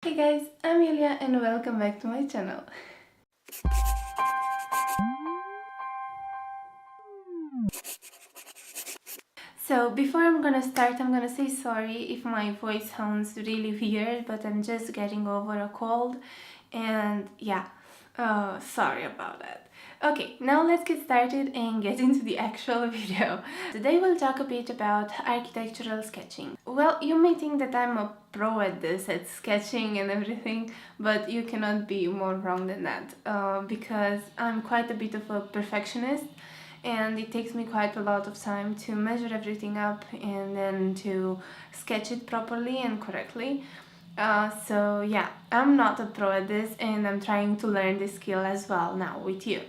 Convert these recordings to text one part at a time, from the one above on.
Hey guys, I'm Iulia and welcome back to my channel. So before I'm gonna start, I'm gonna say sorry if my voice sounds really weird, but I'm just getting over a cold and yeah, sorry about that. Okay, now let's get started and get into the actual video. Today we'll talk a bit about architectural sketching. Well, you may think that I'm a pro at this, at sketching and everything, but you cannot be more wrong than that, because I'm quite a bit of a perfectionist and it takes me quite a lot of time to measure everything up and then to sketch it properly and correctly. So yeah, I'm not a pro at this and I'm trying to learn this skill as well now with you.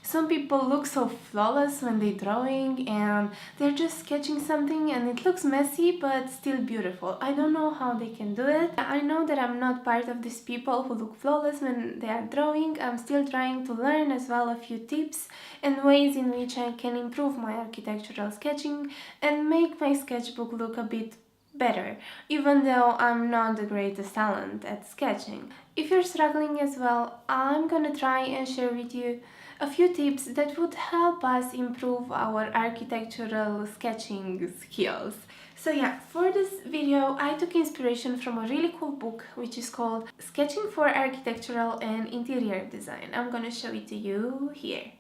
Some people look so flawless when they're drawing and they're just sketching something and it looks messy but still beautiful. I don't know how they can do it. I know that I'm not part of these people who look flawless when they are drawing. I'm still trying to learn as well a few tips and ways in which I can improve my architectural sketching and make my sketchbook look a bit better, even though I'm not the greatest talent at sketching. If you're struggling as well, I'm gonna try and share with you a few tips that would help us improve our architectural sketching skills. So yeah, for this video I took inspiration from a really cool book which is called Sketching for Architectural and Interior Design. I'm gonna show it to you here.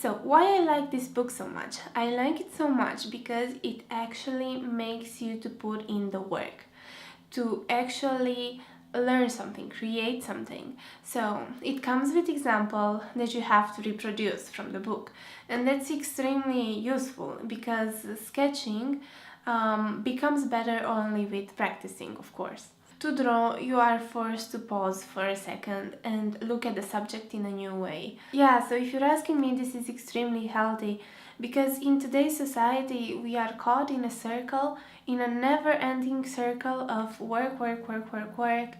So why I like this book so much? I like it so much because it actually makes you to put in the work, to actually learn something, create something. So it comes with example that you have to reproduce from the book, and that's extremely useful because sketching becomes better only with practicing, of course. To draw, you are forced to pause for a second and look at the subject in a new way. Yeah, so if you're asking me, this is extremely healthy because in today's society we are caught in a circle, in a never-ending circle of work, work, work, work, work,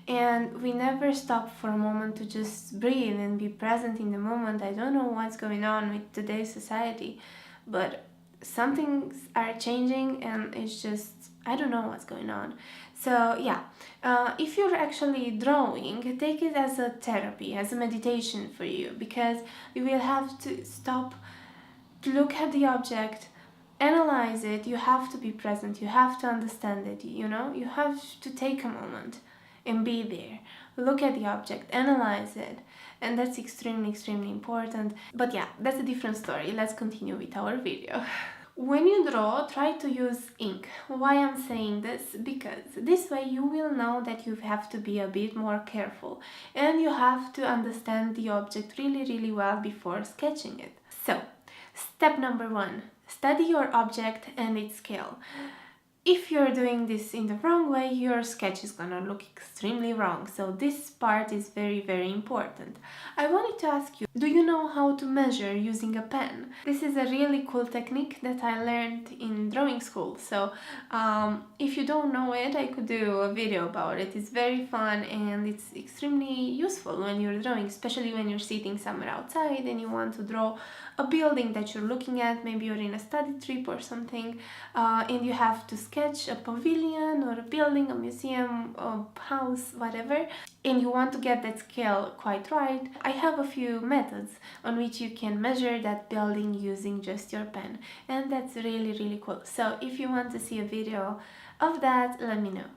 and we never stop for a moment to just breathe and be present in the moment. I don't know what's going on with today's society, but some things are changing and it's just, I don't know what's going on. So yeah, if you're actually drawing, take it as a therapy, as a meditation for you, because you will have to stop to look at the object, analyze it. You have to be present, you have to understand it, you know, you have to take a moment and be there, look at the object, analyze it, and that's extremely important. But yeah, that's a different story. Let's continue with our video. When you draw, try to use ink. Why I'm saying this? Because this way you will know that you have to be a bit more careful and you have to understand the object really well before sketching it. So, step number 1, study your object and its scale. If you're doing this in the wrong way, your sketch is gonna look extremely wrong. So this part is very important. I wanted to ask you, do you know how to measure using a pen? This is a really cool technique that I learned in drawing school. So if you don't know it, I could do a video about it. It's very fun and it's extremely useful when you're drawing, especially when you're sitting somewhere outside and you want to draw a building that you're looking at. Maybe you're in a study trip or something, and you have to sketch a pavilion or a building, a museum, a house, whatever, and you want to get that scale quite right. I have a few methods on which you can measure that building using just your pen, and that's really cool. So if you want to see a video of that, let me know.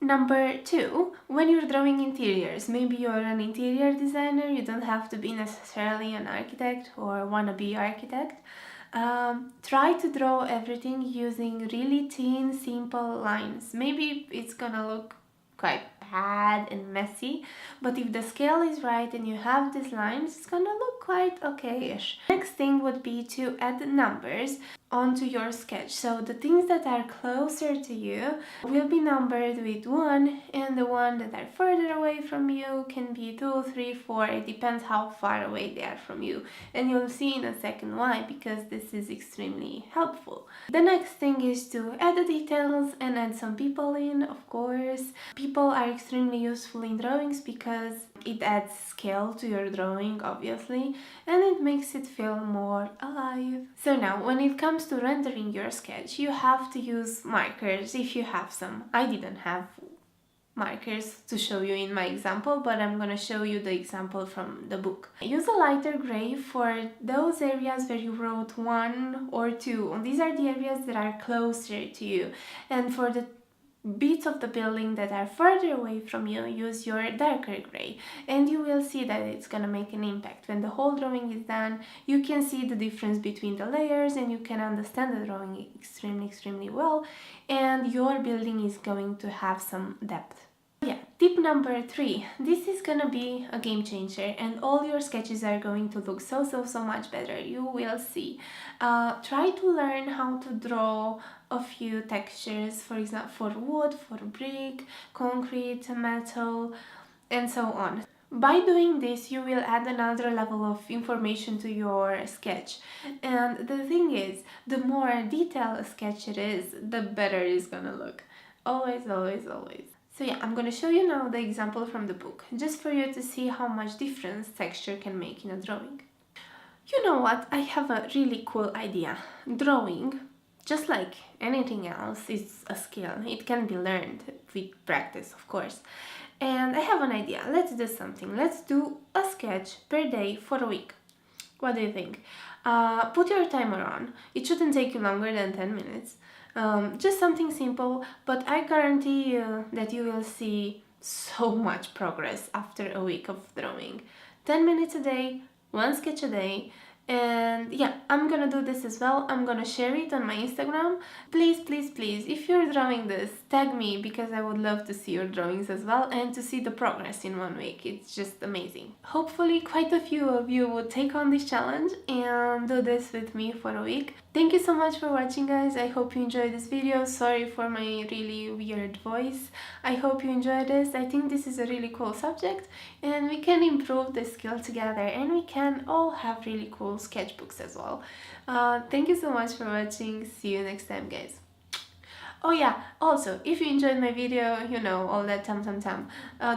Number 2, when you're drawing interiors, maybe you're an interior designer, you don't have to be necessarily an architect or wannabe architect. Try to draw everything using really thin, simple lines. Maybe it's gonna look quite bad and messy, but if the scale is right and you have these lines, it's gonna look quite okay-ish. Next thing would be to add numbers onto your sketch. So the things that are closer to you will be numbered with 1, and the ones that are further away from you can be 2, 3, 4. It depends how far away they are from you, and you'll see in a second why, because this is extremely helpful. The next thing is to add the details and add some people in, of course. People are extremely useful in drawings because it adds scale to your drawing, obviously, and it makes it feel more alive. So now, when it comes to rendering your sketch, you have to use markers if you have some. I didn't have markers to show you in my example, but I'm gonna show you the example from the book. Use a lighter gray for those areas where you wrote 1 or 2. These are the areas that are closer to you, and for the bits of the building that are further away from you, use your darker gray, and you will see that it's gonna make an impact. When the whole drawing is done, you can see the difference between the layers and you can understand the drawing extremely well, and your building is going to have some depth. Yeah, tip number 3. This is gonna be a game changer and all your sketches are going to look so much better. You will see. Try to learn how to draw a few textures, for example, for wood, for brick, concrete, metal, and so on. By doing this, you will add another level of information to your sketch. And the thing is, the more detailed a sketch it is, the better it's gonna look. Always. So yeah, I'm gonna show you now the example from the book, just for you to see how much difference texture can make in a drawing. You know what? I have a really cool idea. Drawing, just like anything else, is a skill. It can be learned with practice, of course. And I have an idea. Let's do something. Let's do a sketch per day for a week. What do you think? Put your timer on. It shouldn't take you longer than 10 minutes. Just something simple, but I guarantee you that you will see so much progress after a week of drawing. 10 minutes a day, 1 sketch a day, and yeah, I'm gonna do this as well. I'm gonna share it on my Instagram. Please, if you're drawing this, tag me, because I would love to see your drawings as well and to see the progress in 1 week. It's just amazing. Hopefully quite a few of you would take on this challenge and do this with me for a week. Thank you so much for watching, guys. I hope you enjoyed this video. Sorry for my really weird voice. I hope you enjoyed this. I think this is a really cool subject and we can improve the skill together and we can all have really cool sketchbooks as well. Thank you so much for watching. See you next time, guys. Oh yeah, also, if you enjoyed my video, you know, all that tam.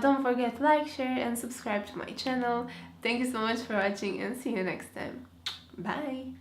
Don't forget to like, share and subscribe to my channel. Thank you so much for watching and see you next time. Bye!